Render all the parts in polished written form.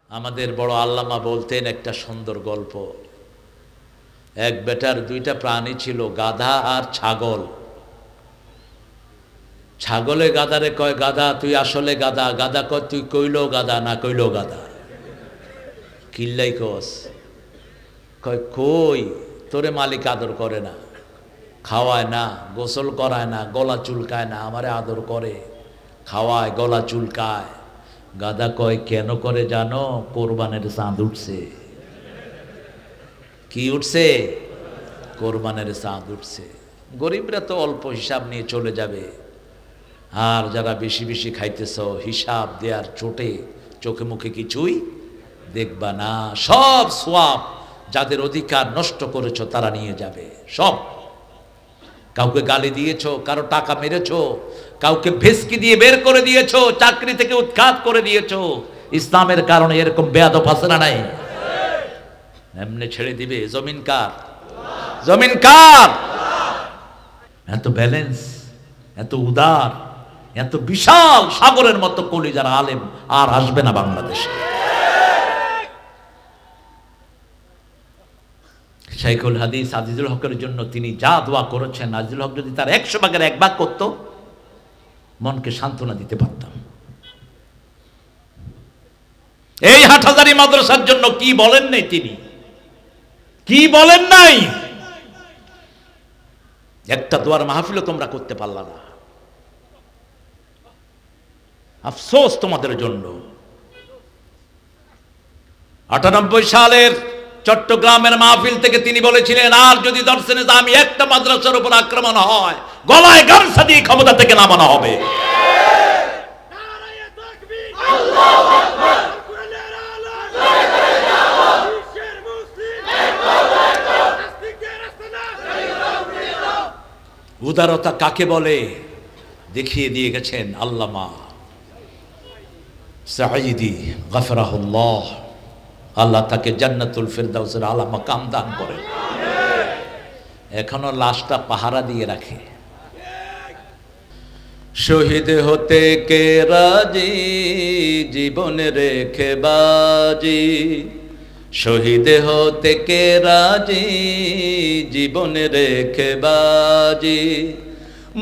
আমাদের বড় আল্লামা বলতেন একটা সুন্দর গল্প। এক বেটার দুইটা প্রাণী ছিল, গাধা আর ছাগল। ছাগলে গাধারে কয়, গাধা তুই আসলে গাধা। গাধা কয়, তুই কইলো গাধা না কইলো গাধা। কিল্লাই কস? কয় কই তোরে মালিক আদর করে না, খাওয়ায় না, গোসল করায় না, গলা চুলকায় না, আমারে আদর করে, খাওয়ায়, গলা চুলকায়। গাধা কয় কেন করে জানো? কোরবানের চাঁদ উঠছে। কি উঠছে? কোরবানের চাঁদ উঠছে। গরিবরা তো অল্প হিসাব নিয়ে চলে যাবে, আর যারা বেশি বেশি খাইতেছ হিসাব দেওয়ার চোটে চোখে মুখে কিছুই দেখবা না। সব সোয়াব যাদের অধিকার নষ্ট করেছ তারা নিয়ে যাবে সব। কাউকে গালি দিয়েছ, কারো টাকা মেরেছ, কাউকে ভেসকি দিয়ে বের করে দিয়েছ, চাকরি থেকে উৎখাত করে দিয়েছ, ইসলামের কারণে এরকম বেয়াদব আছে না নাই? এমনি ছেড়ে দিবে? জমিন কার? জমিন কার? এত ব্যালেন্স, এত উদার, এত বিশাল সাগরের মতো কলিজার আলেম আর আসবে না বাংলাদেশে। শাইখুল হাদিস আজিজুল হকের জন্য তিনি যা দোয়া করেছেন, আজিজুল হক যদি তার 100 ভাগের 1 ভাগ করতো, মনকে সান্ত্বনা দিতে পারতাম। এই হাটহাজারী মাদ্রাসার জন্য কি বলেন নাই তিনি? কি বলেন নাই? একটা দোয়ার মাহফিলও তোমরা করতে পারলা না। আফসোস তোমাদের জন্য। 98 সালের চট্টগ্রামের মাহফিল থেকে তিনি বলেছিলেন, আর যদি দর্শনে আমি একটা মাদ্রাসার উপর আক্রমণ হয়, গলায় গামছা দিয়ে ক্ষমতা থেকে নামানো হবে। উদারতা কাকে বলে দেখিয়ে দিয়ে গেছেন আল্লামা সাঈদী গফরাহুল্লাহ। আল্লাহ তাকে জান্নাতুল ফিরদাউসের আলা মাকাম দান করে। এখনো লাশটা পাহারা দিয়ে রাখে। শহীদ হতে কে রাজি, জীবন রেখে বাজি। শহীদ হতে কে রাজি, জীবন রেখে বাজি।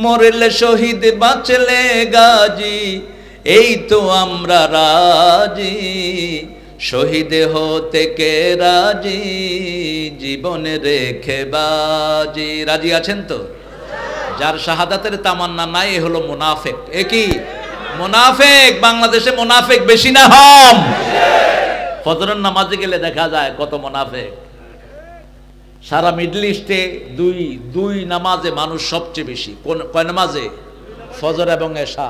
মরলে শহীদ বাঁচলে গাজী, এই তো আমরা রাজি। শহীদ হতে কে রাজি, জীবন রেখে বাজি। রাজি আছেন তো? যার শাহাদাতের তামান্না নাই এ হলো মুনাফিক। এ কি মুনাফিক? বাংলাদেশে মুনাফিক বেশি না কম? ফজরের নামাজে গেলে দেখা যায় কত মুনাফিক। সারা মিডল ইস্টে দুই নামাজে মানুষ সবচেয়ে বেশি। কয় নামাজে? ফজর এবং এশা।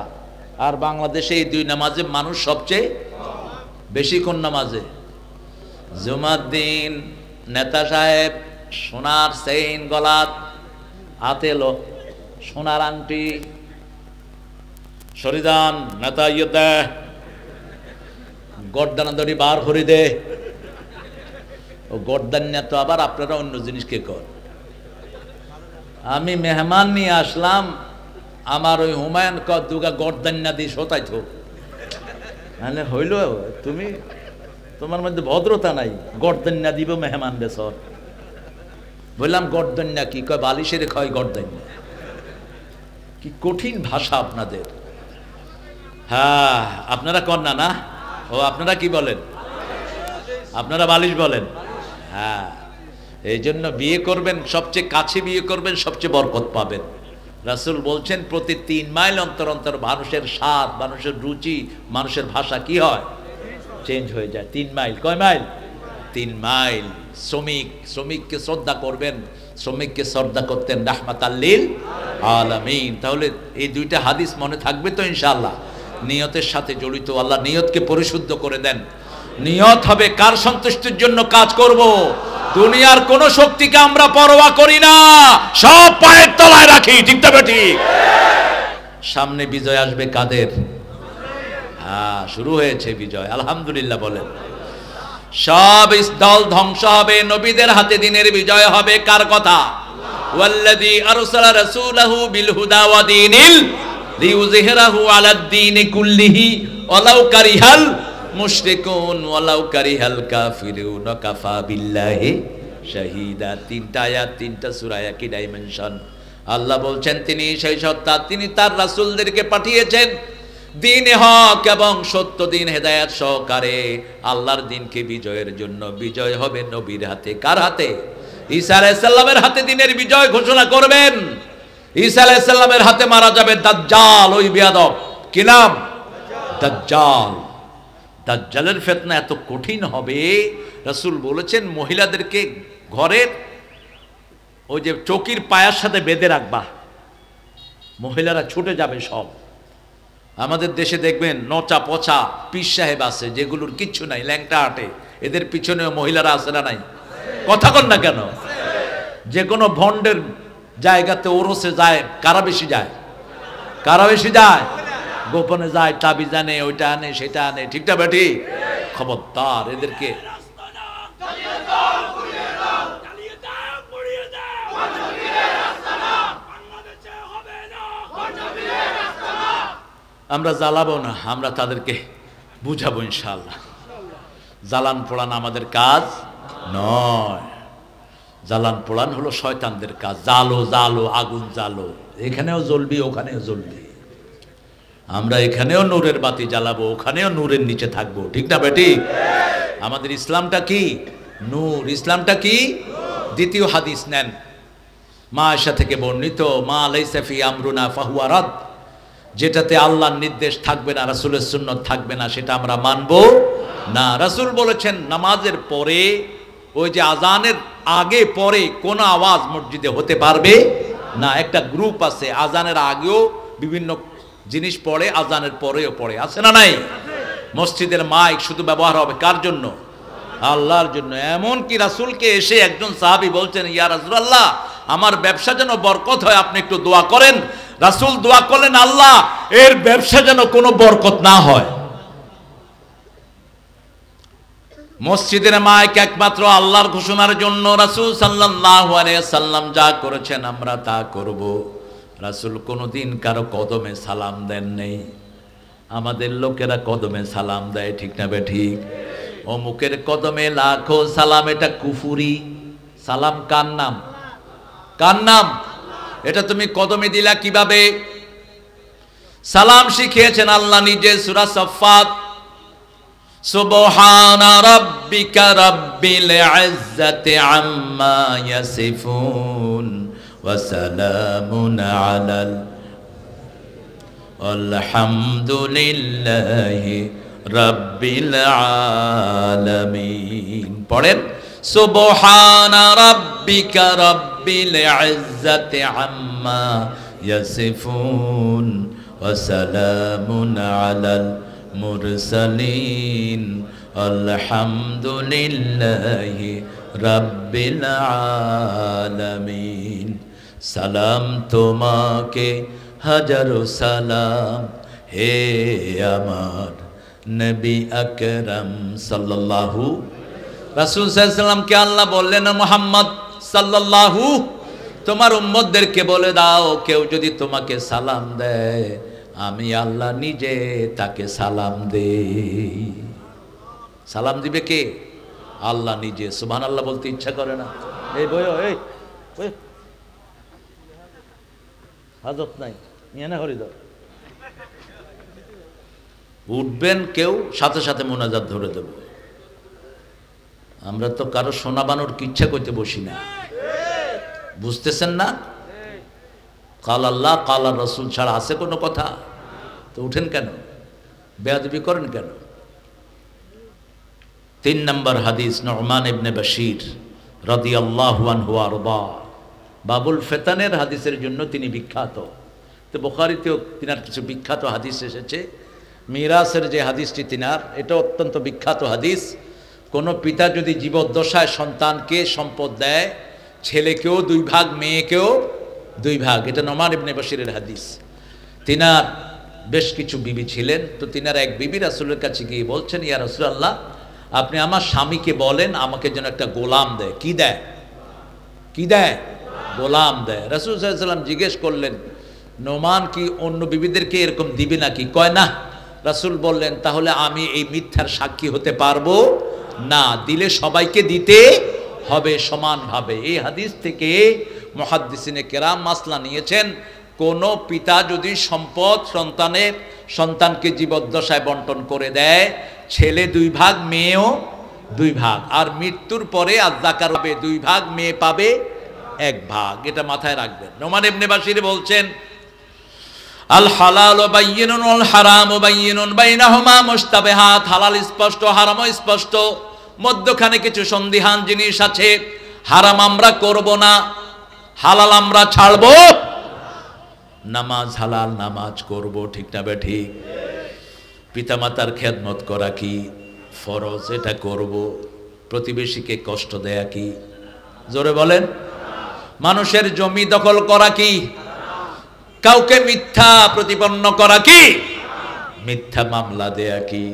আর বাংলাদেশে এই 2 নামাজে মানুষ সবচেয়ে বেশি কোন নামাজে? জুমার দিন নেতা সাহেব সোনার চেইন গলাত, হাতে লো সোনার আংটি, শরীদান নেতা ইয়ে দে, গর্দানা দড়ি বার করে দে। ও গর্দান্যা তো আবার আপনারা অন্য জিনিসকে কর। আমি মেহমান নিয়ে আসলাম, আমার ওই হুমায়ুন দুগা গর্দান্যা দিয়ে শোতাই থো। মানে হইল তুমি, তোমার মধ্যে ভদ্রতা নাই, গর্দান্যা দিব মেহমান বেসর। বললাম গর্দান্যা কি? কয় বালিশের খয় গর্দান্যা। কি কঠিন ভাষা আপনাদের। হ্যাঁ আপনারা কন্যা না? ও আপনারা কি বলেন? আপনারা বালিশ বলেন। হ্যাঁ, এই জন্য বিয়ে করবেন, সবচেয়ে কাছে বিয়ে করবেন, সবচেয়ে বরকত পাবেন। রাসূল বলছেন প্রতি 3 মাইল অন্তর অন্তর মানুষের স্বাদ, মানুষের রুচি, মানুষের ভাষা কি হয়? চেঞ্জ হয়ে যায়। 3 মাইল। কয় মাইল? 3 মাইল। শ্রমিককে শ্রদ্ধা করবেন, শ্রমিককে শ্রদ্ধা করতেন রাহমাতাল লিল আলামিন। তাহলে এই 2টা হাদিস মনে থাকবে তো ইনশাআল্লাহ? নিয়তের সাথে জড়িত। আল্লাহ নিয়তকে পরিশুদ্ধ করে দেন। নিয়ত হবে কার সন্তুষ্টির জন্য কাজ করব। দুনিয়ার কোন শক্তিকে আমরা পরোয়া করি না, সব পায়ের তলায় রাখি। ঠিক তবে ঠিক। সামনে বিজয় আসবে কাদের? হ্যাঁ, শুরু হয়েছে বিজয়, আলহামদুলিল্লাহ বলেন। সব দল ধ্বংস হবে, নবীদের হাতে দিনের বিজয় হবে। কার কথা? ওয়াল্লাযী আরসালা রাসূলাহু বিল হুদা ওয়া দীনিল লিইয়ুযহিরাহু আলাদ দীনি কুল্লিহি ওয়ালাউ কারিহাল মুশরিকুন ওয়ালাউ কারিহাল কাফিরুন কাফা বিল্লাহি শাহিদা। তিনটা আয়াত, তিনটা সূরা, একই ডাইমেনশন। আল্লাহ বলছেন তিনি সেই সত্তা, তিনি তার রাসূলদেরকে পাঠিয়েছেন দ্বীনে হক এবং সত্য দিন হেদায়েত সহকারে আল্লাহর দ্বীনকে বিজয়ের জন্য। বিজয় হবে নবীর হাতে। কার হাতে? ঈসা আলাইহিস সালামের হাতে দ্বীনের বিজয় ঘোষণা করবেন। ঈসা আলাইহিস সালামের হাতে মারা যাবে দাজ্জাল, ওই বেয়াদব। কি নাম? দাজ্জাল। দাজ্জালের ফিতনা এত কঠিন হবে, রাসূল বলেছেন মহিলাদেরকে ঘরের ওই যে চৌকির পায়ার সাথে বেঁধে রাখবা, মহিলারা ছুটে যাবে সব। আমাদের দেশে দেখবেন নচা পচা পীর সাহেব আছে যেগুলোর কিচ্ছু নাই, ল্যাংটা হাঁটে, এদের পিছনেও মহিলারা আছে না নাই? কথা কন না কেন? যে কোনো ভন্ডের জায়গাতে ওরসে যায়, কারা বেশি যায়? কারা বেশি যায়? গোপনে যায়, তাবিজ আনে, ওইটা আনে, সেটা আনে, ঠিকটা বেটি? খবরদার এদেরকে। আমরা জ্বালাবো না, আমরা তাদেরকে বুঝাবো ইনশাআল্লাহ। জ্বালান পোড়ান আমাদের কাজ নয়। জ্বালান পোড়ান হলো শয়তানদের কাজ। জ্বালো জ্বালো, আগুন জ্বালো, এখানেও জ্বলবি ওখানেও জ্বলবি। আমরা এখানেও নূরের বাতি জ্বালাবো, ওখানেও নূরের নিচে থাকবো, ঠিক না বেটি? আমাদের ইসলামটা কি? নূর। ইসলামটা কি? দ্বিতীয় হাদিস নেন, মা আয়েশা থেকে বর্ণিত, মা লাইসা ফি আমরুনা ফাহুয়া রাদ। যেটাতে আল্লাহর নির্দেশ থাকবে না, রাসূলের সুন্নাত থাকবে না, সেটা আমরা মানব না। রাসূল বলেছেন নামাজের পরে, ওই যে আজানের আগে পরে কোন আওয়াজ মসজিদে হতে পারবে না। একটা গ্রুপ আছে আজানের আগেও বিভিন্ন জিনিস পড়ে, আজানের পরেও পড়ে, আছে না নাই? মসজিদের মাইক শুধু ব্যবহার হবে কার জন্য? আল্লাহর জন্য। এমন কি রাসূলকে এসে একজন সাহাবী বলছেন, ইয়া রাসূলুল্লাহ আমার ব্যবসা যেন বরকত হয়, আপনি একটু দোয়া করেন। রাসূল দোয়া করলেন, আল্লাহ এর ব্যবসা যেন কোনো বরকত না হয়। মসজিদের মাইক একমাত্র আল্লাহর ঘোষণার জন্য। রাসূল সাল্লাল্লাহু আলাইহি সাল্লাম যা করেছেন আমরা তা করব। রাসূল কোনোদিন কারো কদমে সালাম দেন নেই। আমাদের লোকেরা কদমে সালাম দেয়, ঠিক না বে ঠিক? অমুকের কদমে লাখো সালাম, এটা কুফুরি। সালাম কার নাম? কার নাম? এটা তুমি কদমে দিলা কিভাবে? সালাম শিখিয়েছেন আল্লাহ নিজে, সূরা সাফফাত, সুবহানা রাব্বিকা রাব্বিল ইজ্জাতি আম্মা ইয়াসিফুন ওয়া সালামুন আলাল আলহামদুলিল্লাহি রাব্বিল আলামিন। পড়েন, সুবহানা রাব্বিকা রাব্বিল ইজ্জাতি আম্মা ইয়াসিফুন ওয়া সালামুন আলাল মুরসালিন আলহামদুলিল্লাহি রাব্বিল আলামিন। সালাম তোমাকে হাজারো সালাম, হে আমার নবী আকরাম সাল্লাল্লাহু। রাসূল সাল্লাল্লাহু আলাইহি সাল্লামকে আল্লাহ বললেন, মুহাম্মদ সাল্লাল্লাহু তোমার উম্মতদেরকে বলে দাও, কেউ যদি তোমাকে সালাম দেয় আমি আল্লাহ নিজে তাকে সালাম দেই। সালাম দিবে কে? আল্লাহ নিজে। সুবহানাল্লাহ বলতে ইচ্ছা করে না? এই বয়, এই হাজত নাই, নিয়ে না হরিদ উঠবেন কেউ, সাথে সাথে মোনাজাত ধরে দেব। আমরা তো কারো শোনাবানোর ইচ্ছা করতে বসি না, বুঝতেছেন না? কাল আল্লাহ কাল রাসূল ছাড়া আছে কোনো কথা? তো উঠেন কেন? বেয়াদবি করেন কেন? 3 নম্বর হাদিস, নু'মান ইবনে বাশির রাদিয়াল্লাহু আনহু আরদা। বাবুল ফিতানের হাদিসের জন্য তিনি বিখ্যাত। তো বুখারীতেও তিনার কিছু বিখ্যাত হাদিস এসেছে। মিরাসের যে হাদিসটি তিনার, এটা অত্যন্ত বিখ্যাত হাদিস। কোনো পিতা যদি জীবদ্দশায় সন্তানকে সম্পদ দেয়, ছেলেকেও 2 ভাগ, মেয়েকেও 2 ভাগ। এটা নু'মান ইবনে বাশিরের হাদিস। তিনার বেশ কিছু বিবি ছিলেন। তো তিনার এক বিবি রাসূলের কাছে গিয়ে বলছেন, ইয়া রাসূলুল্লাহ আপনি আমার স্বামীকে বলেন আমাকে যেন একটা গোলাম দেয়। কি দেয়? কি দেয়? গোলাম দেয়। রাসূল সাল্লাল্লাহু আলাইহি ওয়াসাল্লাম জিজ্ঞেস করলেন, নোমান কি অন্য বিবিদেরকে এরকম দিবে নাকি? কয় না। রাসূল বললেন, তাহলে আমি এই মিথ্যার সাক্ষী হতে পারবো না, দিলে সবাইকে দিতে হবে সমানভাবে। এই হাদিস থেকে মুহাদ্দিসিনে কেরাম মাসলা নিয়েছেন, কোন পিতা যদি সম্পদ সন্তানকে জীবদ্দশায় বন্টন করে দেয়, ছেলে 2 ভাগ মেয়েও 2 ভাগ, আর মৃত্যুর পরে আযাকার হবে 2 ভাগ, মেয়ে পাবে 1 ভাগ। এটা মাথায় রাখবেন। নোমান ইবনে বাশির বলছেন, আল হালালু বায়্যিনুন ওয়াল হারামু বায়্যিনুন বাইনাহুমা মুশতাবিহাত, হালাল স্পষ্ট, হারামও স্পষ্ট, মধ্যখানে কিছু সন্দিহান জিনিস আছে। হারাম আমরা করব না, হালাল আমরা ছাড়ব। নামাজ হালাল, নামাজ করব, ঠিক না ঠিক? পিতামাতার খেদমত করা কি ফরজ, এটা করব। প্রতিবেশীকে কষ্ট দেয়া কি, জোরে বলেন? মানুষের জমি দখল করা কি, কাউকে মিথ্যা প্রতিপন্ন করা কি, মিথ্যা মামলা দেয়া কি,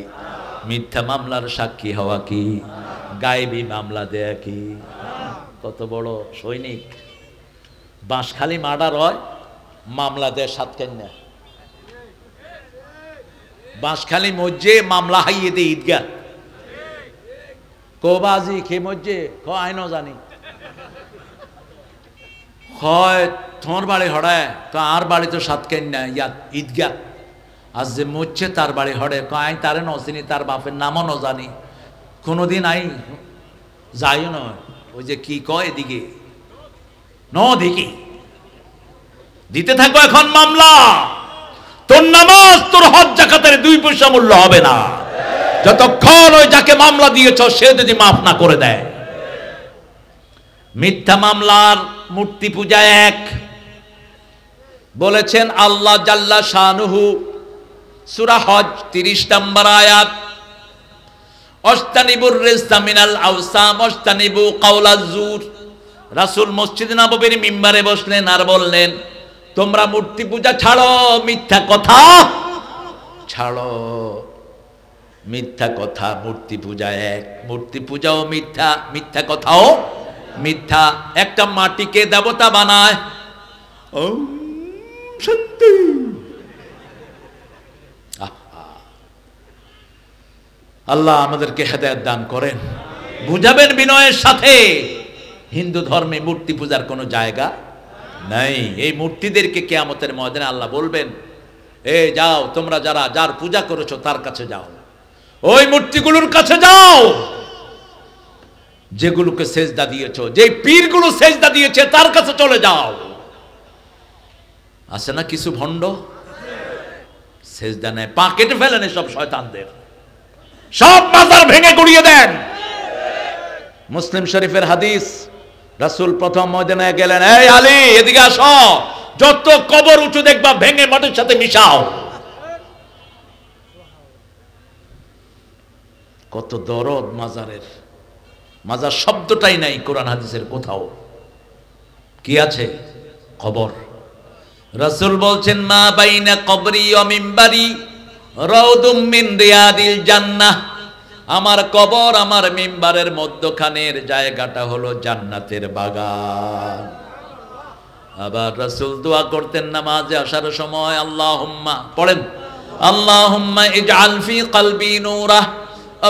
মিথ্যা মামলার সাক্ষী হওয়া কি, গায়েবী মামলা দেয়া কি। কত বড় সৈনিক, বাঁশখালী মার্ডার হয়, মামলা দেয় সাতকান্যা। বাঁশখালী মসজে মামলা হাইয়ে দে ঈদগাহ, কোবাজি খে মসজে ক আইনও জানি হয় তোমার বাড়ি হড়ায়, তো আর বাড়ি তো সাতকান্যা ইয়াত ঈদগাহ, আজ যে মরছে তার বাড়ি হড়ে, আই তারে নচিনি, তার বাপের নামও ন জানি, কোনোদিন আই যাইও নয়। ওই যে কি কয় এদিকে ন দেখি দিতে থাকো এখন মামলা, তোর নামাজ তোর হজ জাকাতের 2 পয়সা মূল্য হবে না যতক্ষণ ওই যাকে মামলা দিয়েছ সে যদি মাফ না করে দেয়। মিথ্যা মামলার মূর্তি পূজা এক। বলেছেন আল্লাহ জাল্লা শানুহু, সূরা হজ 30 নম্বর আয়াত, অস্তানিবুর রিজসা মিনাল আওসাম অস্তানিবু কাওলাজ জুর। রাসূল মসজিদে নববীর মিম্বারে বসলেন আর বললেন, তোমরা মূর্তি পূজা ছাড়ো, মিথ্যা কথা ছাড়ো। মিথ্যা কথা, মূর্তি পূজা এক, মূর্তি পূজাও মিথ্যা, মিথ্যা কথাও মিথ্যা। একটা মাটিকে দেবতা বানায়, ওম শান্তি, আল্লাহ আমাদেরকে হেদায়েত দান করেন, বুঝাবেন বিনয়ের সাথে। হিন্দু ধর্মে মূর্তি পূজার কোনো জায়গা নাই। এই মূর্তিদেরকে কিয়ামতের ময়দানে আল্লাহ বলবেন, এ যাও তোমরা যার পূজা করেছো তার কাছে যাও, ওই মূর্তিগুলোর কাছে যাও যেগুলোকে সেজদা দিয়েছো, যে পীরগুলো সেজদা দিয়েছে তার কাছে চলে যাও। আছে না কিছু ভণ্ড সেজদা নেয়, পা কেটে ফেলেন সব শয়তানদের, সব মাজার ভেঙে গুড়িয়ে দেন। মুসলিম শরীফের হাদিস, রাসূল প্রথম ময়দানে গেলেন, এই আলী এদিকে আসো, যত কবর উঁচু দেখবা ভেঙে মাটির সাথে মিশাও। কত দরদ মাজারের, মাজার শব্দটাই নাই কোরআন হাদিসের কোথাও। কি আছে? কবর। রাসূল বলছেন, মা বাইনা কবরি ওয়া মিম্বারি রাউদুম মিন রিয়াদিল জান্নাহ, আমার কবর আমার মিম্বারের মধ্যখানের জায়গাটা হলো জান্নাতের বাগান। আবার রাসূল দোয়া করতেন নামাজে আসার সময়, আল্লাহুম্মা পড়েন, আল্লাহুম্মা ইজআল ফি কলবি নূরা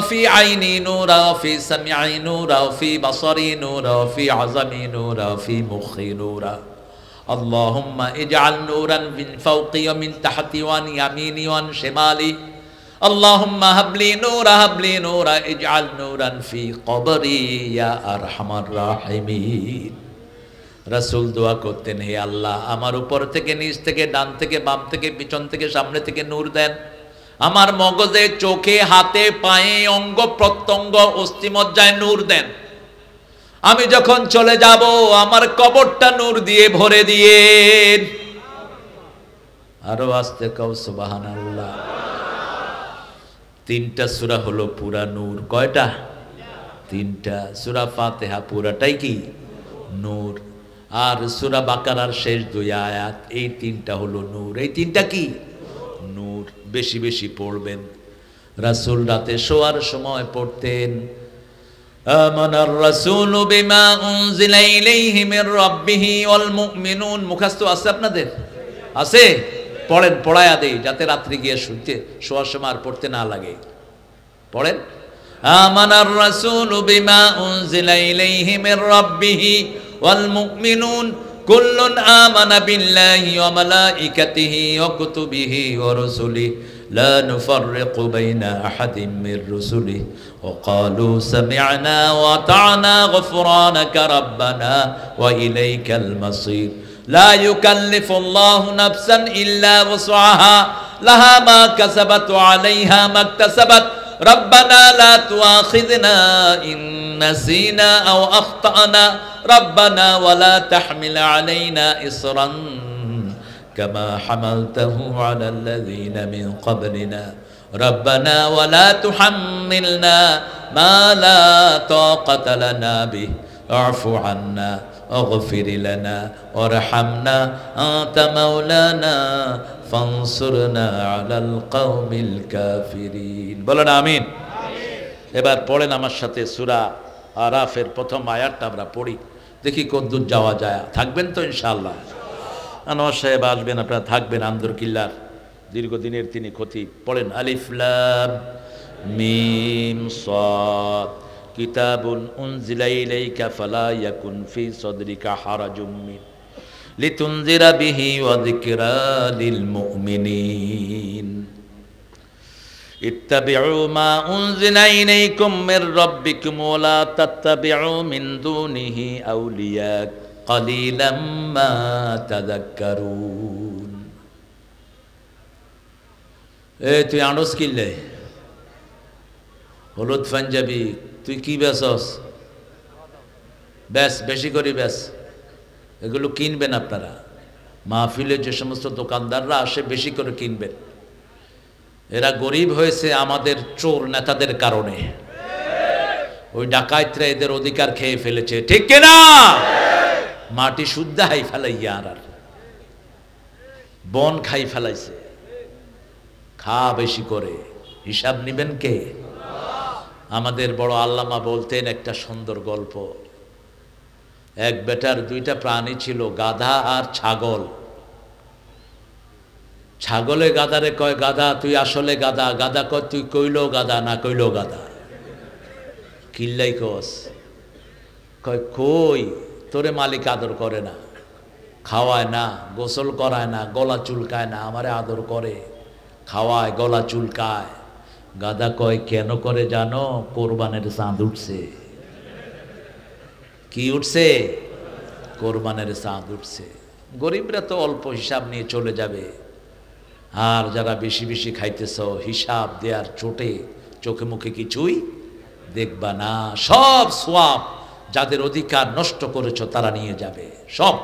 ফি আইনি নূরা ফি সামঈ নূরা ফি বাসারি নূরা ফি আযামি নূরা ফি মুখি নূরা। আল্লাহুম্মা ইজআল নূরান মিন ফাওকি ওয়া মিন তাহতি ওয়া আন ইয়ামিনি ওয়া আন শিমালি। আল্লাহুম্মা হাবলি নূরা ইজআল নূরান ফি কবরি ইয়া আরহামার রাহিমিন। রাসূল দোয়া করতেন, হে আল্লাহ আমার উপর থেকে, নিচ থেকে, ডান থেকে, বাম থেকে, পিছন থেকে, সামনে থেকে নূর দেন। আমার মগজে, চোখে, হাতে, পায়ে, অঙ্গ প্রত্যঙ্গ, অস্থিমজ্জায় নূর দেন। আমি যখন চলে যাব আমার কবরটা নূর দিয়ে ভরে দিয়ে। আরো আস্তে কও সুবহানাল্লাহ। 3টা সূরা হলো পুরা নূর। কয়টা? 3টা। সূরা ফাতিহা পুরাটাই কি নূর, আর সূরা বাকারার শেষ 2 আয়াত, এই 3টা হলো নূর। এই 3টা কি নূর। বেশি বেশি পড়বেন। রাসূল রাতে শোয়ার সময় পড়তেন, আমানার রাসূলু বিমা উনজিলা ইলাইহি মির রাব্বিহি ওয়াল মুমিনুন। মুখস্থ আছে আপনাদের? আছে? পড়েন, পড়ায়া দেই যাতে রাত্রি গিয়ে শুনতে শোয়ার সময় আর পড়তে না লাগে। পড়েন, আমানার রাসূলু বিমা উনজিলা ইলাইহি মির রাব্বিহি ওয়াল মুমিনুন কুল্লুন আমানা বিল্লাহি ওয়া মালাইকাতিহি ওয়া কুতুবিহি ওয়া রুসুলিহি লা নুফাররিকু বাইনা আহাদিম মির রুসুলিহি ওয়া ক্বালু সামি'না ওয়া আতা'না গফরানাকা রাব্বানা ওয়া ইলাইকাল মাসির লা ইউকাল্লিফুল্লাহু নাফসান ইল্লা ওয়াসআহা লাহা মা কাসাবাত ওয়া আলাইহা মাকতাসাবাত রব্বানা লা তুআখিযনা ইন নাসিনা আও আখতানা রব্বানা ওয়া লা তাহমিল আলাইনা ইসরান কামা হামালতাহু আলাল্লাযীনা মিন ক্বাবলিনা রব্বানা ওয়া লা তুহাম্মিলনা মা লা তাকাতা লানা বিহি আ'ফু আন্না اغفر لنا وارحمنا أنت مولانا فانصرنا على القوم الكافرين বলেন আমিন। এবার পড়েন আমার সাথে সূরা আরাফের প্রথম আয়াতটা আমরা পড়ি, দেখি কতদূর যাওয়া যায়। থাকবেন তো ইনশাআল্লাহ? আনোয়ার সাহেব আসবেন, আপনারা থাকবেন। আন্দরকিল্লার দীর্ঘদিনের তিনি খতিব। পড়েন, আলিফ লাম মিম সাদ কিতাবুন উনজিলা ইলাইকা ফালা ইয়াকুন ফি সাদরিকা হারাজুম মিন লিতুনজিরা বিহি ওয়া যিকরা লিল মুমিনিন ইত্তাবিউ মা উনজিলা ইলাইকুম মির রাব্বিকুম ওয়া লা তাত্তাবিউ মিন দুনিহি আউলিয়া কালিলাম মা তাযাক্কারুন। এই তুই আনস কিনলে হলুদ পাঞ্জাবি, তুই কি বেচস? ব্যাস, বেশি করে ব্যাস। এগুলো কিনবেন আপনারা। মাহফিলে যে সমস্ত দোকানদাররা আসে বেশি করে কিনবেন। এরা গরিব হয়েছে আমাদের চোর নেতাদের কারণে। ওই ডাকাইতরা এদের অধিকার খেয়ে ফেলেছে, ঠিক কিনা? মাটি শুদ্ধ হাই ফেলাইয়া আর বন খাই ফেলাইছে। খা বেশি করে, হিসাব নিবেন কে? আমাদের বড় আল্লামা বলতেন একটা সুন্দর গল্প। এক বেটার দুইটা প্রাণী ছিল, গাধা আর ছাগল। ছাগলে গাধারে কয়, গাধা তুই আসলে গাধা। গাধা কয়, তুই কইলো গাধা না কইলো গাধা। কিল্লাই কস? কয় কই তোরে মালিক আদর করে না, খাওয়ায় না, গোসল করায় না, গলা চুলকায় না, আমারে আদর করে, খাওয়ায়, গলা চুলকায়। গাধা কয়, কেন করে জানো? কোরবানের চাঁদ উঠছে। কি উঠছে? কোরবানের চাঁদ উঠছে। গরিবরা তো অল্প হিসাব নিয়ে চলে যাবে, আর যারা বেশি বেশি খাইতেছ হিসাব দেওয়ার চোটে চোখে মুখে কিছুই দেখবা না। সব সোয়াব যাদের অধিকার নষ্ট করেছ তারা নিয়ে যাবে সব।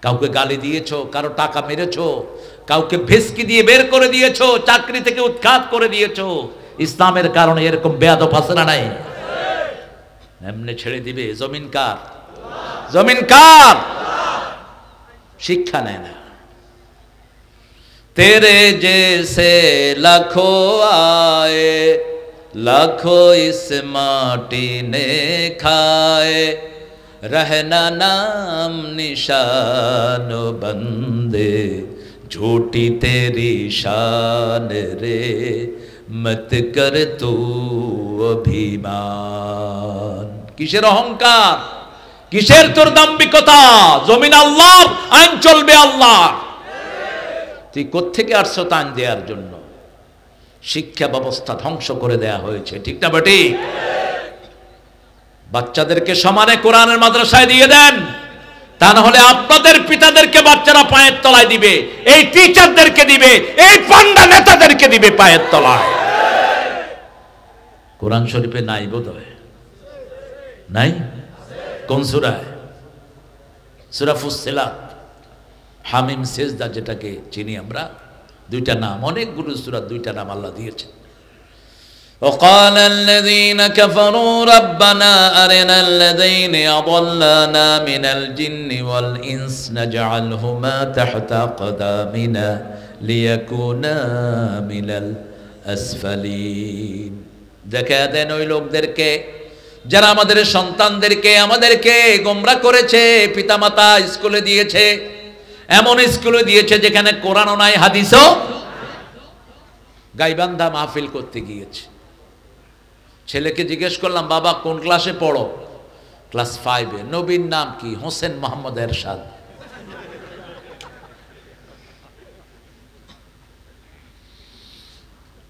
কাউকে গালি দিয়েছ, কারো টাকা মেরেছ, কাউকে ভেসকি দিয়ে বের করে দিয়েছ, চাকরি থেকে উৎখাত করে দিয়েছ, ইসলামের কারণে এরকম বেয়াদব আছে না নাই? এমনি ছেড়ে দিবে? জমিন কার? জমিন কার? শিক্ষা নেয় না। তেরে জেসে লাখো আয়ে লাখো ইস মাটি নে খায়ে रहना नाम निशान बंदे झूठी तेरी शान रे मत कर तू अभिमान। किसेर अहंकार, किसेर तोर दाम्भिकता? जमीन आल्लाह, आईन चलबे आल्लाह। তুই কোত্থেকে আসছো তান দেওয়ার জন্য? শিক্ষা ব্যবস্থা ধ্বংস করে দেয়া হয়েছে, ঠিক না বেটি? বাচ্চাদেরকে সমানে কোরআনের মাদ্রাসায় দিয়ে দেন, তা না হলে আপনাদের পিতাদেরকে বাচ্চারা পায়ের তলায় দিবে, এই টিচারদেরকে দিবে, এই পান্ডা নেতাদেরকে দিবে পায়ের তলায়। কোরআন শরীফে নাই বোধহয়? নাই? কোন সূরায়? সূরা ফুসসিলাত, হামিম, সেজদা যেটাকে চিনি আমরা। দুইটা নাম, অনেকগুলো সূরা দুইটা নাম আল্লাহ দিয়েছেন। وقال الذين كفروا ربنا أرنا الذين أضلنا من الجن والإنس نجعلهما تحت أقدامنا ليكونا من الأسفلين। দেখা দেন ওই লোকদেরকে যারা আমাদের সন্তানদেরকে আমাদেরকে গোমরা করেছে, পিতামাতা স্কুলে দিয়েছে, এমন স্কুলে দিয়েছে যেখানে কোরআনও নাই হাদিসও। গাইবান্ধা মাহফিল করতে গিয়েছে, ছেলেকে জিজ্ঞেস করলাম বাবা কোন ক্লাসে পড়ো? ক্লাস 5-এ। নবীর নাম কি? হোসেন মোহাম্মদ এরশাদ।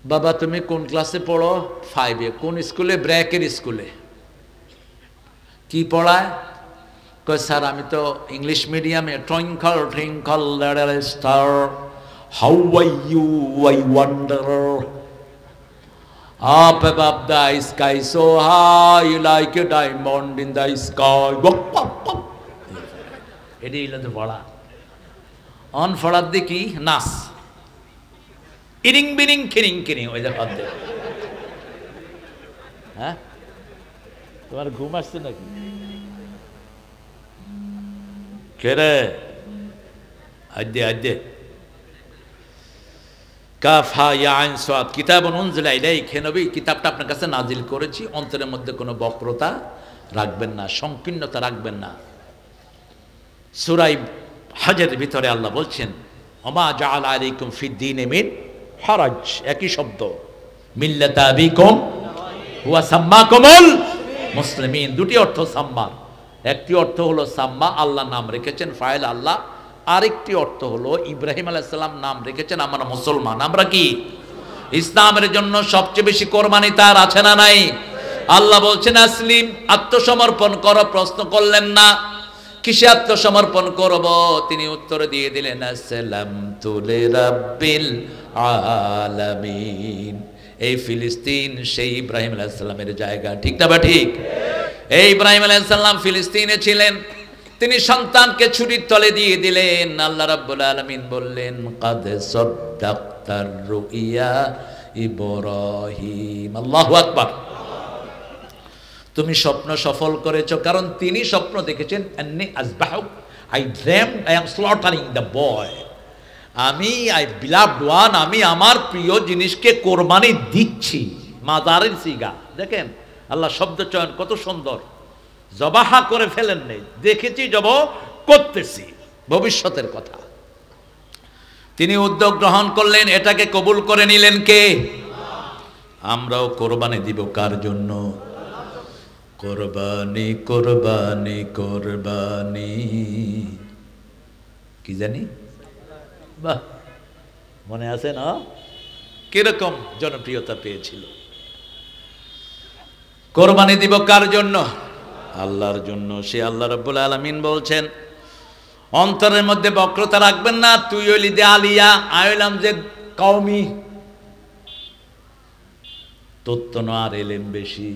বাবা তুমি কোন ক্লাসে পড়ো? 5-এ। কোন স্কুলে? ব্র্যাকের স্কুলে। কি পড়ায়? কয় স্যার আমি তো ইংলিশ মিডিয়ামে। Twinkle twinkle little star how are you I wonder up above the sky so high like a diamond in the sky. এটি হলো তো পড়া। অন পড়ার দেখি নাচ, ইরিং বিরিং খিরিং খিরিং, ওই যে পদ্মে। হ্যাঁ তোমার ঘুম আসছে নাকি? কে রে? আদ্যে আদ্যে কাফ হা ইয়া আইন সাদ কিতাবুন উনজিলা ইলাইকা, হে নবী কিতাবটা আপনার কাছে নাজিল করেছি, অন্তরের মধ্যে কোনো বক্রতা রাখবেন না, সংকীর্ণতা রাখবেন না। সূরা হজের ভিতরে আল্লাহ বলছেন ওমা জাআলা আলাইকুম ফিদ-দীনি মিন হারাজ, একই শব্দ, মিল্লাতা আবিকুম হুয়া সাম্মাকুমুল মুসলিমিন। দুটি অর্থ সাম্মার, একটি অর্থ হলো সাম্মা আল্লাহ নাম রেখেছেন, ফাইল আল্লাহ। আরেকটি অর্থ হলো ইব্রাহিম আলাইহিস সালাম নাম রেখেছেন আমরা মুসলমান। আমরা কি? ইসলামের জন্য সবচেয়ে বেশি কোরবানি তার আছে না নাই? আল্লাহ বলছেন আসলিম, আত্মসমর্পণ করো। প্রশ্ন করলেন না কিসে আত্মসমর্পণ করব, তিনি উত্তর দিয়ে দিলেন আসসালামতু লিরাব্বিল আলামিন। এই ফিলিস্তিন সেই ইব্রাহিম আলাইহিস সালামের জায়গা, ঠিক না বা ঠিক? এই ইব্রাহিম আলাইহিস সালাম ফিলিস্তিনে ছিলেন, তিনি সন্তানকে ছুরির তলে দিয়ে দিলেন। আল্লাহ রাব্বুল আলামিন বললেন কাদ সাদ্দাকতার রুইয়া ইব্রাহিম। আল্লাহু আকবার। তুমি স্বপ্ন সফল করেছো, কারণ তিনি স্বপ্ন দেখেছেন আন্নী আসবাহু, I dreamed I am slaughtering the boy. আমি আই বিলাভড ওয়ান, আমি আমার প্রিয় জিনিসকে কোরবানি দিচ্ছি। মাদারের সিগা দেখেন, আল্লাহ শব্দ চয়ন কত সুন্দর। জবাহা করে ফেলেন নেই, দেখেছি জব করতেছি, ভবিষ্যতের কথা। তিনি উদ্যোগ গ্রহণ করলেন, এটাকে কবুল করে নিলেন কে? আমরাও কোরবানি দিব কার জন্য? কোরবানি কোরবানি কোরবানি, কি জানি, বাহ মনে আছে না কিরকম জনপ্রিয়তা পেয়েছিল? কোরবানি দিব কার জন্য? আল্লাহর জন্য। সে আল্লাহ রাব্বুল আলামিন বলছেন অন্তরের মধ্যে বক্রতা রাখবেন না। তুই হইলি দে আলিয়া, আইলাম যে কওমি, তত্ত্ব আর এলেম বেশি,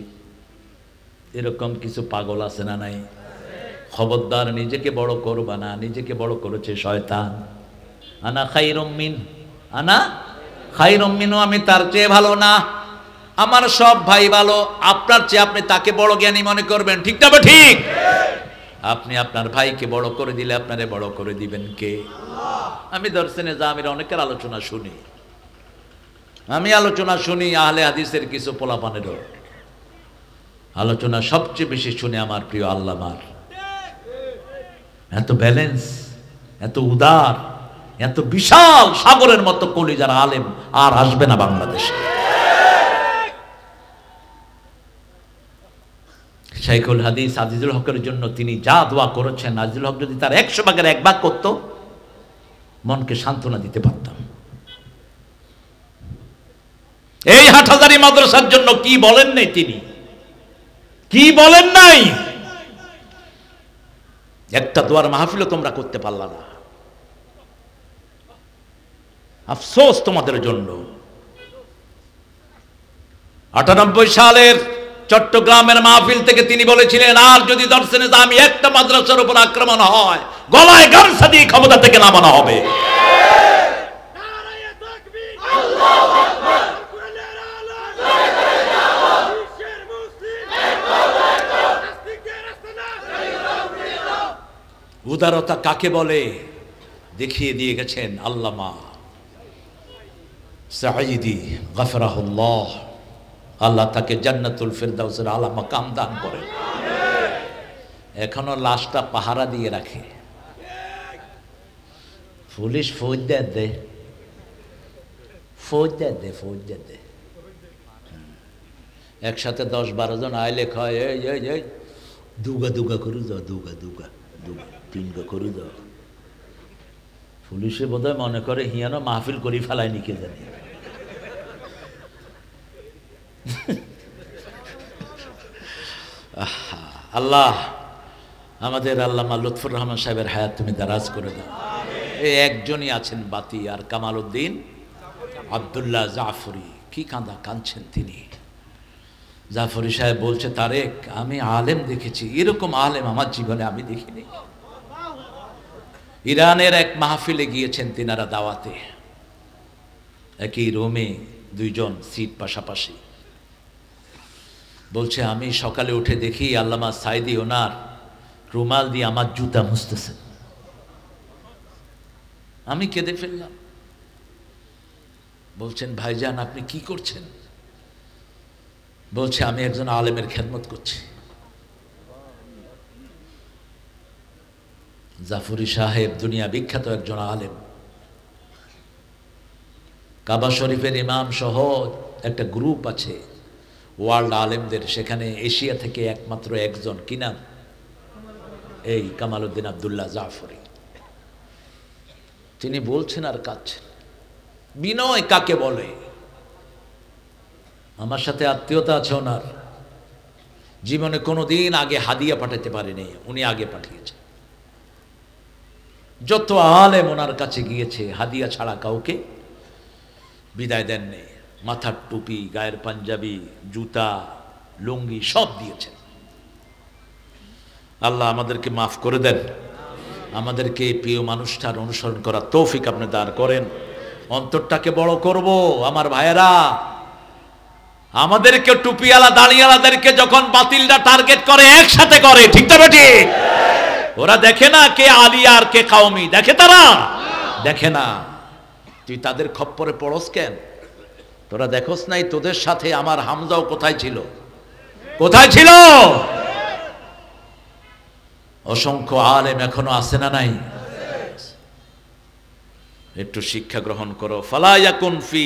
এরকম কিছু পাগল আছে না নাই? খবরদার নিজেকে বড় করবা না, নিজেকে বড় করেছে শয়তান। আনা খাইরুম মিন, আনা খাইরুম মিনহু, আমি তার চেয়ে ভালো না, আমার সব ভাই ভালো, আপনার চেয়ে আপনি তাকে বড় জ্ঞানী মনে করবেন, ঠিক না? ঠিক। আপনি আপনার ভাইকে বড় করে দিলে আপনারে বড় করে দিবেন কে? আমি দর্শনে জামির অনেকের আলোচনা শুনি, আমি আলোচনা শুনি আহলে হাদিসের কিছু পোলাপানেরও আলোচনা সবচেয়ে বেশি শুনে আমার প্রিয় আল্লামার। এত ব্যালেন্স, এত উদার, এত বিশাল সাগরের মতো কলিজার আলেম আর আসবে না বাংলাদেশে। শাইখুল হাদিস আজিজুল হকের জন্য তিনি যা দোয়া করেছেন, আজিজুল হক যদি তার 100 ভাগের 1 ভাগ করতো, মনকে সান্ত্বনা দিতে পারতাম। এই হাটহাজারী মাদ্রাসার জন্য কি বলেন নাই তিনি, কি বলেন নাই? একটা দোয়ার মাহফিলও তোমরা করতে পারলা না, আফসোস তোমাদের জন্য। 98 সালের চট্টগ্রামের মাহফিল থেকে তিনি বলেছিলেন আর যদি দর্শনে আমি একটা মাদ্রাসার উপর আক্রমণ হয়, গলায় গামছা দিয়ে ক্ষমতা থেকে নামানো হবে। উদারতা কাকে বলে দেখিয়ে দিয়ে গেছেন আল্লামা সাঈদী গফরাহুল্লাহ। আল্লাহ তাকে জান্নাতুল ফিরদাউসের আলা মাকাম দান করে। এখনো লাশটা পাহারা দিয়ে রাখে। পুলিশ ফৌজ দে একসাথে 10-12 জন আইলে কয় এই দুগা করু যাও, দুগা তিনগা করু যাও। পুলিশে বোধহয় মনে করে হিয়ানো মাহফিল করি ফেলায়নি, কে জানি। আল্লাহ আমাদের আল্লামা লুৎফর রহমান সাহেবের হায়াত তুমি দারাজ করে দাও। এই একজনই আছেন বাতি, আর কামাল উদ্দিন আব্দুল্লাহ জাফরি। কি কাঁদছেন তিনি। জাফরি সাহেব বলছে, তারেক আমি আলেম দেখেছি, এরকম আলেম আমার জীবনে আমি দেখিনি। ইরানের এক মাহফিলে গিয়েছেন তিনারা দাওয়াতে, একই রুমে 2 জন সিট পাশাপাশি। বলছে আমি সকালে উঠে দেখি আল্লামা সাইদি ওনার রুমাল দিয়ে আমার জুতা মুছতেছেন। আমি কেঁদে ফেললাম। বলছেন ভাইজান আপনি কি করছেন? বলছে আমি একজন আলেমের খেদমত করছি। জাফরি সাহেব দুনিয়া বিখ্যাত একজন আলেম, কাবা শরীফের ইমাম সহ একটা গ্রুপ আছে ওয়ার্ল্ড আলেমদের, সেখানে এশিয়া থেকে একমাত্র একজন, কি নাম? এই কামাল উদ্দিন আব্দুল্লাহ জাফরি। তিনি বলছেন আর কাঁদছেন। বিনয় কাকে বলে? আমার সাথে আত্মীয়তা আছে ওনার, জীবনে কোনোদিন আগে হাদিয়া পাঠাতে পারেনি, উনি আগে পাঠিয়েছেন। যত আলেম ওনার কাছে গিয়েছে হাদিয়া ছাড়া কাউকে বিদায় দেননি। মাথার টুপি, গায়ের পাঞ্জাবি, জুতা, লুঙ্গি সব দিয়েছেন। আল্লাহ আমাদেরকে মাফ করে দেন, আমাদেরকে এই প্রিয় মানুষটার অনুসরণ করার তৌফিক আপনি দান করেন। অন্তরটাকে বড় করব আমার ভাইয়েরা। আমাদেরকে টুপিওয়ালা দাড়িওয়ালাদেরকে যখন বাতিলটা টার্গেট করে একসাথে করে, ঠিক তো বেটি? ওরা দেখে না কে আলিয়া আর কে কাউমি, দেখে তারা? দেখে না। তুই তাদের খপ্পরে পড়স কেন? তোরা দেখোস নাই তোদের সাথে আমার হামজাও কোথায় ছিল? কোথায় ছিল? অসংখ্য আলেম এখনো আছে না নাই? একটু শিক্ষা গ্রহণ করো। ফালা ইয়াকুন ফি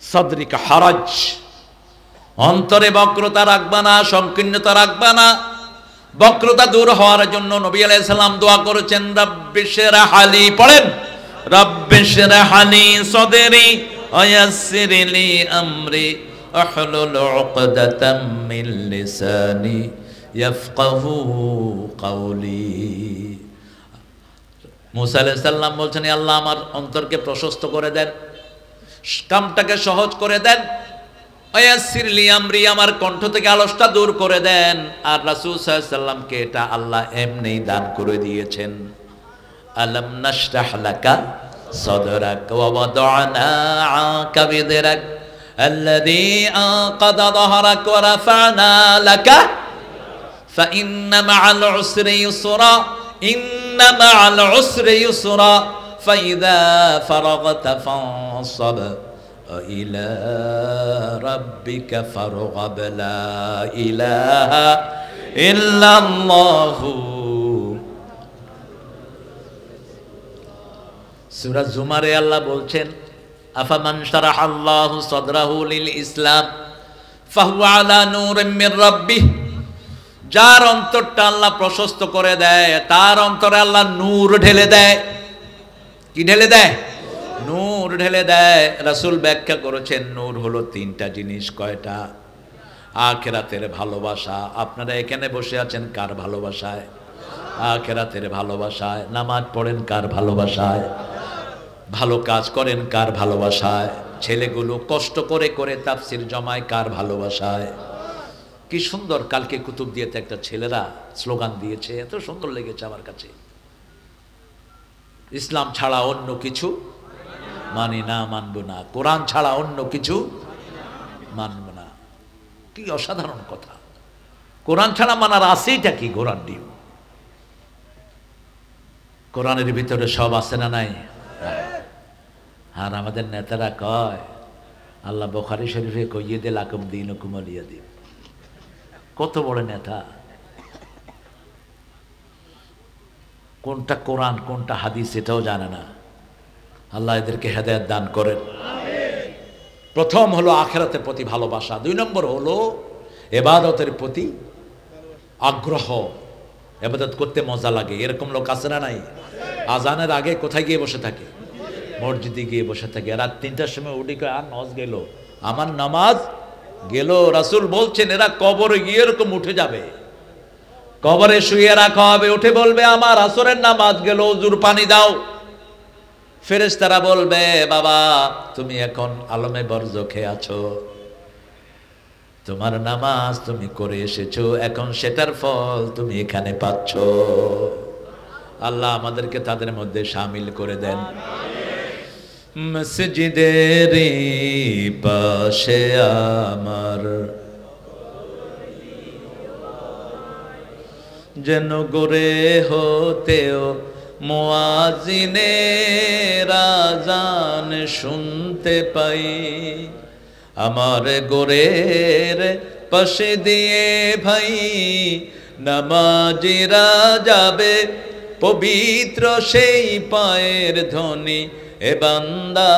সাদরিকা হারাজ, অন্তরে বক্রতা রাখবা না, সংকীর্ণতা রাখবা না। বক্রতা দূর হওয়ার জন্য নবী আলাইহিস সালাম দোয়া করেছেন, রাব্বিশরাহ লি, পড়েন রাব্বিশরাহ লি সাদরি ওয়া ইয়াসসির লি আমরি আহলুল উকদাতাম মিন লিসানি ইয়াফকাহু কাওলি। মুসা আলাইহিস সালাম বলছেন, আল্লাহ আমার অন্তরকে প্রশস্ত করে দেন, কামটাকে সহজ করে দেন। ওয়াসির লি আমরি, আমার কণ্ঠ থেকে আলসটা দূর করে দেন। আর রাসূল সাল্লাল্লাহু আলাইহি সাল্লামকে এটা আল্লাহ এমনি দান করে দিয়েছেন। আলাম নাশরাহ লাকা সাদরাক ওয়া ওয়াদানা আনকা বিদরাক আল্লাযী আনকাদা যাহরাক ওয়া রাফা'না লাকা ফাইন্না মা'আল উসরি ইউসরা ইন্না মা'আল উসরি ইউসরা ফাইযা ফারাগতা ফানসাব ইলা রাব্বিকা ফারগাব লা ইলাহা ইল্লাল্লাহু। সূরা জুমারে আল্লাহ বলছেন, আফামান শারাহাল্লাহু সাদরাহু লিল ইসলাম ফাহুয়া আলা নূরিম মির রাব্বিহ, যার অন্তরটা আল্লাহ প্রশস্ত করে দেয় তার অন্তরে আল্লাহ নূর ঢেলে দেয়। কি ঢেলে দেয়? নূর ঢেলে দেয়। রাসূল ব্যাখ্যা করেছেন নূর হলো 3টা জিনিস। কয়টা? আখিরাতের ভালোবাসা। আপনারা এখানে বসে আছেন কার ভালোবাসায়? আখিরাতের ভালোবাসায়। নামাজ পড়েন কার ভালোবাসায়? ভালো কাজ করেন কার ভালোবাসায়? ছেলেগুলো কষ্ট করে করে তাফসীর জমায় কার ভালোবাসায়? কি সুন্দর কালকে কুতুবদিয়াতে একটা ছেলেরা স্লোগান দিয়েছে, এত সুন্দর লেগেছে আমার কাছে। ইসলাম ছাড়া অন্য কিছু মানি না, মানব না। কোরআন ছাড়া অন্য কিছু মানব না। কি অসাধারণ কথা! কোরআন ছাড়া মানার আছেইটা কি? কোরআন ডিম, কোরআনের ভিতরে সব আছে না নাই? আর আমাদের নেতারা কয় আল্লাহ বুখারী শরীফে কইয়ে দে লাকুম দীনুকুম ওয়ালিয়া দীন। কত বড় নেতা! কোনটা কোরআন কোনটা হাদিস এটাও জানে না। আল্লাহ এদেরকে হেদায়েত দান করেন। প্রথম হলো আখিরাতের প্রতি ভালোবাসা, 2 নম্বর হলো ইবাদতের প্রতি আগ্রহ। ইবাদত করতে মজা লাগে, এরকম লোক আছে না নাই? আজানের আগে কোথায় গিয়ে বসে থাকে? মসজিদে গিয়ে বসে থাকে। রাত 3টার সময় উঠি কয় আর নামাজ গেল, আমার নামাজ গেল। রাসূল বলছেন এরা কবরে গিয়ে এরকম উঠে যাবে, কবরে শুয়ে রাখা হবে, উঠে বলবে আমার আসরের নামাজ গেল, ওযুর পানি দাও। ফেরেশতারা বলবে বাবা তুমি এখন আলমে বরজখে আছো, তোমার নামাজ তুমি করে এসেছো, এখন সেটার ফল তুমি এখানে পাচ্ছ। আল্লাহ আমাদেরকে তাদের মধ্যে শামিল করে দেন। মসজিদের পাশে আমার যেন গড়ে হতেও মুয়াজ্জিনের আযান শুনতে পাই, আমার গোরের পাশে দিয়ে ভাই নামাজিরা যাবে, পবিত্র সেই পায়ের ধ্বনি এ বান্দা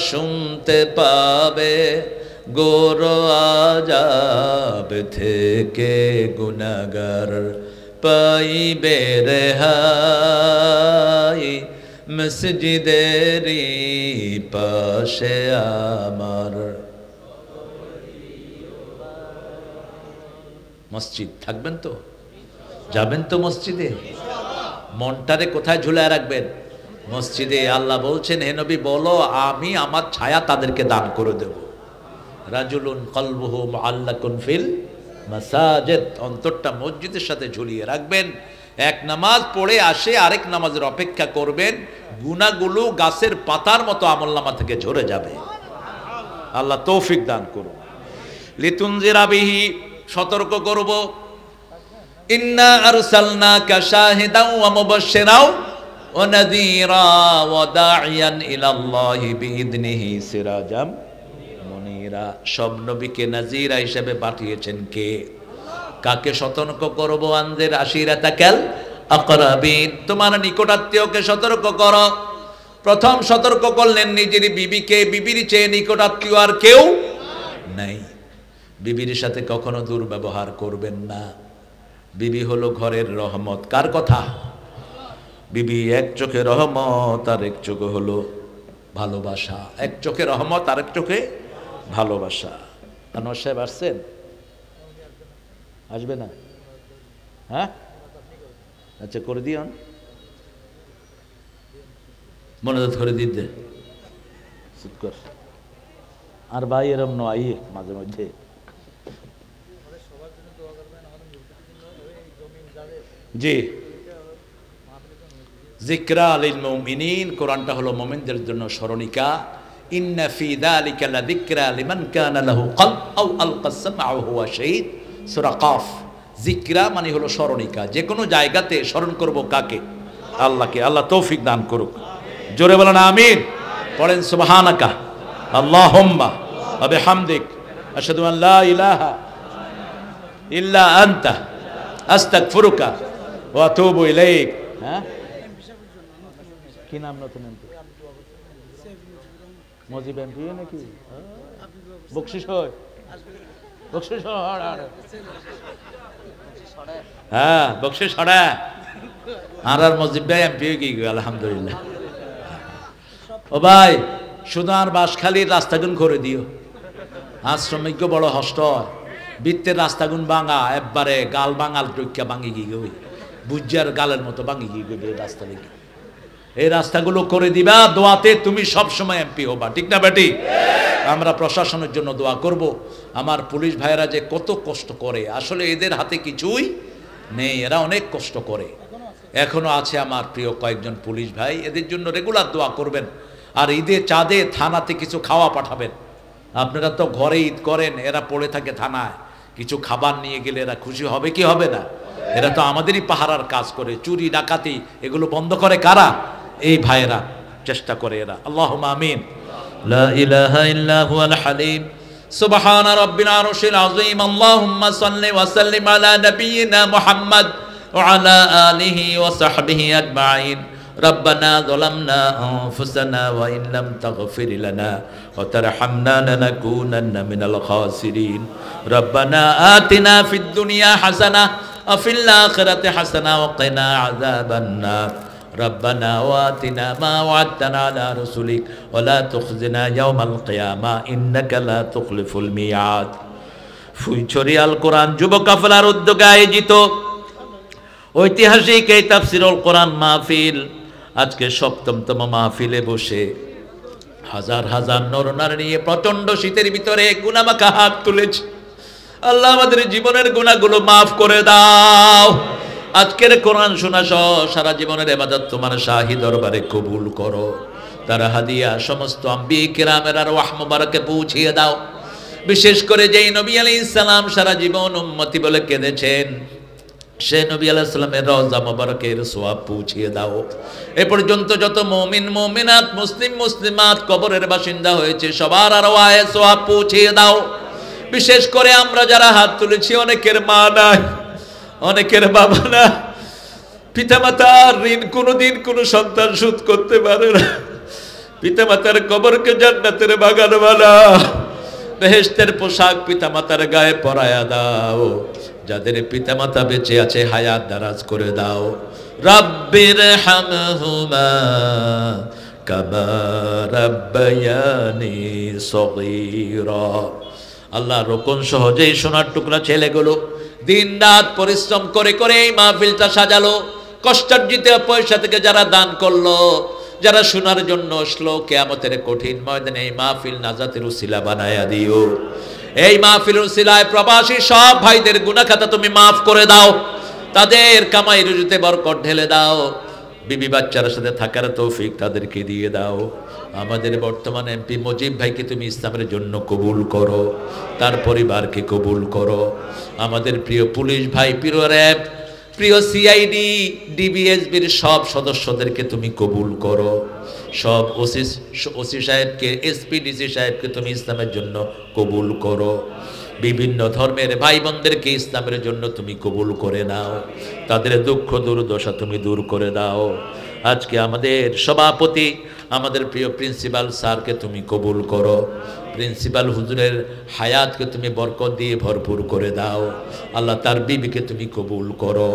শুনতে পাবে, গোর আযাব থেকে গুনাহগার পাইবে রেহাই, মসজিদেরই পাশে আমার। মসজিদ থাকবেন তো, যাবেন তো মসজিদে, মনটারে কোথায় ঝুলায় রাখবেন? মসজিদে। আল্লাহ বলছেন হে নবী বলো আমি আমার ছায়া তাদেরকে দান করে দেব। রাজুলুন কলবুহু মুআল্লাকুন ফিল মাসাজিদ, অন্তরটা মসজিদের সাথে ঝুলিয়ে রাখবেন। এক নামাজ পড়ে আসে আরেক নামাজের অপেক্ষা করবেন, গুনাহগুলো গাছের পাতার মতো আমলনামা থেকে ঝরে যাবে। আল্লাহ তৌফিক দান করুন। লিতুনজিরা বিহি, সতর্ক করব। ইন্না আরসালনাকা শাহিদাও ওয়া মুবাশশিরাও ওয়া নাযীরা ওয়া দাঈয়ান ইলাল্লাহি বিইذনিহি সিরাজাম মুনীরা। সব নবীকে নাযীরা হিসেবে পাঠিয়েছেন কে? কাকে সতর্ক করব? আনজির আশিরাতাকাল আকরাবিন, তোমার নিকটাত্মীয়কে সতর্ক করো। প্রথম সতর্ক করলেন নিজের বিবিকে, বিবির চেয়ে নিকটাত্মীয় আর কেউ নাই। বিবির সাথে কখনো দুর্ব্যবহার করবেন না। বিবি হলো ঘরের রহমত। কার কথা? বিবি এক চোখে রহমত আর এক চোখে হলো ভালোবাসা। এক চোখে রহমত আর এক চোখে ভালোবাসা। আনোয়ার সাহেব আসছেন? আসবে না? হ্যাঁ আচ্ছা করে দিও, মনে করে দিতে আর ভাই এরম নয় মাঝে মধ্যে। জি, যিকরা লিল মুমিনিন, কোরআনটা হলো মুমিনদের জন্য স্মরণিকা। ইন্না ফি যালিকা লাযিকরা লিমান কানা লাহু কলব আও আলকাস সামআ ওয়া হুয়া শাহীদ। সূরা কাফ। যিকরা মানে হলো স্মরণিকা। যে কোনো জায়গাতে স্মরণ করব কাকে? আল্লাহকে। আল্লাহ তৌফিক দান করুক। জোরে বলেন আমিন। পড়েন সুবহানাকা আল্লাহুম্মা ওয়া বিহামদিক আশহাদু আন লা ইলাহা ইল্লা আনতা আস্তাগফিরুকা ওয়া আতুবু ইলাইক। হ্যাঁ কি নাম? নতুন এমপি মজিব এমপি নাকি? বকশিস হয়, বকশিস হয়। হ্যাঁ বকশিস হড়া আর মজিব ভাই এমপি কি আলহামদুলিল্লাহ। ও ভাই শুধু আর বাঁশখালীর রাস্তাগুন করে দিও। আশ্রমিক বড় হষ্ট হয়, বৃত্তের রাস্তাগুন ভাঙা, একবারে গাল বাঙাল টৈকা ভাঙি গিয়ে গই, বুঝার গালের মতো ভাঙি গিয়ে গই রাস্তা দেখি। এই রাস্তাগুলো করে দিবা, দোয়াতে তুমি সব সময় এমপি হবা, ঠিক না বেটি? আমরা প্রশাসনের জন্য দোয়া করব। আমার পুলিশ ভাইয়েরা যে কত কষ্ট করে, আসলে এদের হাতে কিছুই নেই, এরা অনেক কষ্ট করে। এখনো আছে আমার প্রিয় কয়েকজন পুলিশ ভাই, এদের জন্য রেগুলার দোয়া করবেন। আর ঈদে চাঁদে থানাতে কিছু খাওয়া পাঠাবেন। আপনারা তো ঘরে ঈদ করেন, এরা পড়ে থাকে থানায়, কিছু খাবার নিয়ে গেলে এরা খুশি হবে কি হবে না? এরা তো আমাদেরই পাহারার কাজ করে, চুরি ডাকাতি এগুলো বন্ধ করে কারা? এই ভাইয়েরা চেষ্টা করে এরা। আল্লাহুম্মা আমিন। লা ইলাহা ইল্লা হুয়াল হালিম সুবহান রাব্বিল আরশিল আযীম। আল্লাহুম্মা সাল্লি ওয়া সাল্লিম আলা নাবিয়িনা মুহাম্মদ وعلى آله وصحبه أجمعين. ربنا ظلمنا أنفسنا وإن لم تغفر لنا وترحمنا لنكونن من الخاسرين. ربنا آتنا في الدنيا حسنة وفي الآخرة حسنة وقنا عذاب النار. ربنا وآتنا ما وعدتنا على رسلك ولا تخزنا يوم القيامة إنك لا تخلف الميعاد. ফুলছড়ি আল কোরআন যুব কাফেলার উদ্যোগে আয়োজিত ঐতিহাসিক এই তাফসীরুল কোরআন মাহফিল আজকে ৭ম মাহফিলে বসে হাজার হাজার নরনারী নিয়ে প্রচন্ড শীতের ভিতরে গুনাহমাখা হাত তুলেছে। আল্লাহ আমাদের জীবনের গুনাহগুলো মাফ করে দাও। আজকের কোরআন শোনা সহ সারা জীবনের ইবাদত তোমার শাহী দরবারে কবুল করো। তার হাদিয়া সমস্ত আম্বিয়া কিরামের আরওয়াহ মুবারকে পৌঁছিয়ে দাও। বিশেষ করে যেই নবী আলাইহিস সালাম সারা জীবন উম্মতি বলে কেঁদেছেন সে নবী আলাইহিস সালামের রওজা মুবারকের সওয়াব পৌঁছিয়ে দাও। এ পর্যন্ত যত মুমিন মুমিনাত মুসলিম মুসলিমাত কবরের বাসিন্দা হয়েছে সবার আরওয়াহে সওয়াব পৌঁছিয়ে দাও। বিশেষ করে আমরা যারা হাত তুলেছি অনেকের মা নাই, অনেকের বাবা না, পিতামাতার ঋণ কোনোদিন কোনো সন্তান শোধ করতে পারে না। পিতামাতার কবরকে জান্নাতের বাগান বানাও, বেহেশতের পোশাক পিতামাতার গায়ে পরায়া দাও। যাদের পিতামাতা বেঁচে আছে হায়াত দারাজ করে দাও। রাব্বির হামহুমা কামা রাব্বায়ানি সগীরা। আল্লাহ রোকন সহজেই সোনার টুকরা ছেলেগুলো দিন রাত পরিশ্রম করে করে এই মাহফিলটা সাজালো। কষ্টার্জিত পয়সা থেকে যারা দান করলো, যারা শোনার জন্য আসলো, কিয়ামতের কঠিন ময়দানে এই মাহফিল নাজাতের উসিলা বানায়া দিও। এই মাহফিলের উসিলায় প্রবাসী সব ভাইদের গুনাহ খাতা তুমি মাফ করে দাও। তাদের কামাই রুজিতে বরকত ঢেলে দাও। বিবি বাচ্চার সাথে থাকার তৌফিক তাদেরকে দিয়ে দাও। আমাদের বর্তমান এমপি মুজিব ভাইকে তুমি ইসলামের জন্য কবুল করো, তার পরিবারকে কবুল করো। আমাদের প্রিয় পুলিশ ভাই, প্রিয় র্যাব, প্রিয় সিআইডি ডিবিএসবির সব সদস্যদেরকে তুমি কবুল করো। সব ওসি সাহেবকে, এসপি ডিসি সাহেবকে তুমি ইসলামের জন্য কবুল করো। বিভিন্ন ধর্মের ভাই বোনদেরকে ইসলামের জন্য তুমি কবুল করে নাও। তাদের দুঃখ দুর্দশা তুমি দূর করে দাও। আজকে আমাদের সভাপতি, আমাদের প্রিয় প্রিন্সিপাল স্যারকে তুমি কবুল করো। প্রিন্সিপাল হুজুরের হায়াতকে তুমি বরকত দিয়ে ভরপুর করে দাও। আল্লাহ তার বিবিকে তুমি কবুল করো।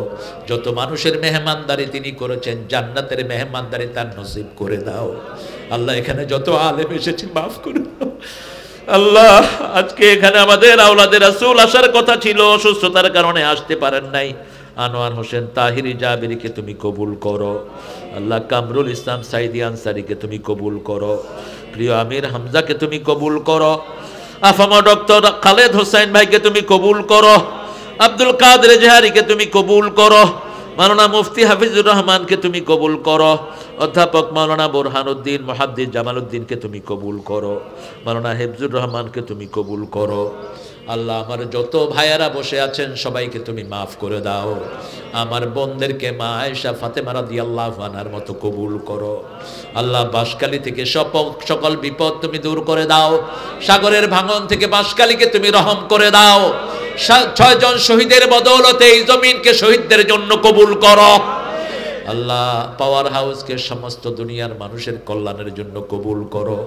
যত মানুষের মেহমানদারি তিনি করেছেন জান্নাতের মেহমানদারি তার নসিব করে দাও। আল্লাহ এখানে যত আলেম এসেছে মাফ করে দাও। আল্লাহ আজকে এখানে আমাদের আওলাদের রাসূল আসার কথা ছিল, অসুস্থতার কারণে আসতে পারেন নাই। আনোয়ার হোসেন তাহিরি জাবিরিকে তুমি কবুল করো। আল্লাহ কামরুল ইসলাম সাইদি আনসারিকে তুমি কবুল করো। প্রিয় আমির হামজাকে তুমি কবুল করো। আফামা ডক্টর খালেদ হোসেন ভাইকে তুমি কবুল করো। আব্দুল কাদের জেহারিকে তুমি কবুল করো। মাওলানা মুফতি হাফিজুর রহমানকে তুমি কবুল করো। অধ্যাপক মাওলানা বুরহানুদ্দিন মুহাদ্দিস জামালউদ্দিনকে তুমি কবুল করো। মাওলানা হিফজুর রহমানকে তুমি কবুল করো। আল্লাহ আমার যত ভাইয়ারা বসে আছেন সবাইকে তুমি মাফ করে দাও। আমার বোনদেরকে মা আয়েশা ফাতেমা রাদিয়াল্লাহু আনহার মতো কবুল করো। আল্লাহ বাঁশখালী থেকে সকল বিপদ তুমি দূর করে দাও। সাগরের ভাঙন থেকে বাঁশখালীকে তুমি রহম করে দাও। 6 জন শহীদের বদৌলতে এই জমিনকে শহীদদের জন্য কবুল করো। আল্লাহ পাওয়ার হাউসকে সমস্ত দুনিয়ার মানুষের কল্যাণের জন্য কবুল করো।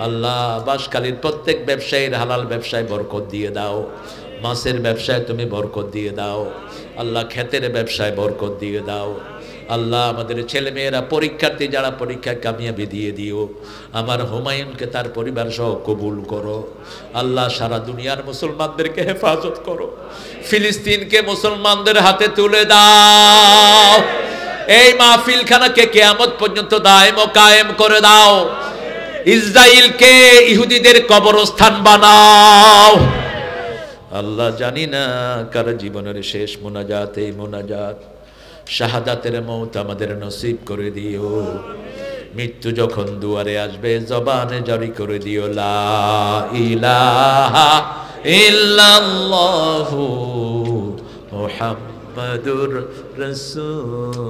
আল্লাহ বাঁশখালীর প্রত্যেক ব্যবসায়ীর হালাল ব্যবসায় বরকত দিয়ে দাও। মাছের ব্যবসায় তুমি বরকত দিয়ে দাও। আল্লাহ ক্ষেতের ব্যবসায় বরকত দিয়ে দাও। আল্লাহ আমাদের ছেলেমেয়েরা পরীক্ষার্থী যারা পরীক্ষায় কামিয়াবি দিয়ে দিও। আমার হুমায়ুনকে তার পরিবার সহ কবুল করো। আল্লাহ সারা দুনিয়ার মুসলমানদেরকে হেফাজত করো। ফিলিস্তিনকে মুসলমানদের হাতে তুলে দাও। এই মাহফিলখানাকে কিয়ামত পর্যন্ত দায়েম ও কায়েম করে দাও। ইসরাইলকে ইহুদিদের কবরস্থান বানাও। আল্লাহ জানি না কার জীবনের শেষ মোনাজাত এই মোনাজাত। শাহাদাতের মওত আমাদের নসিব করে দিও। মৃত্যু যখন দুয়ারে আসবে জবানে জারি করে দিও লা ইলাহা ইল্লাল্লাহু মুহাম্মাদুর রাসূলুল্লাহ।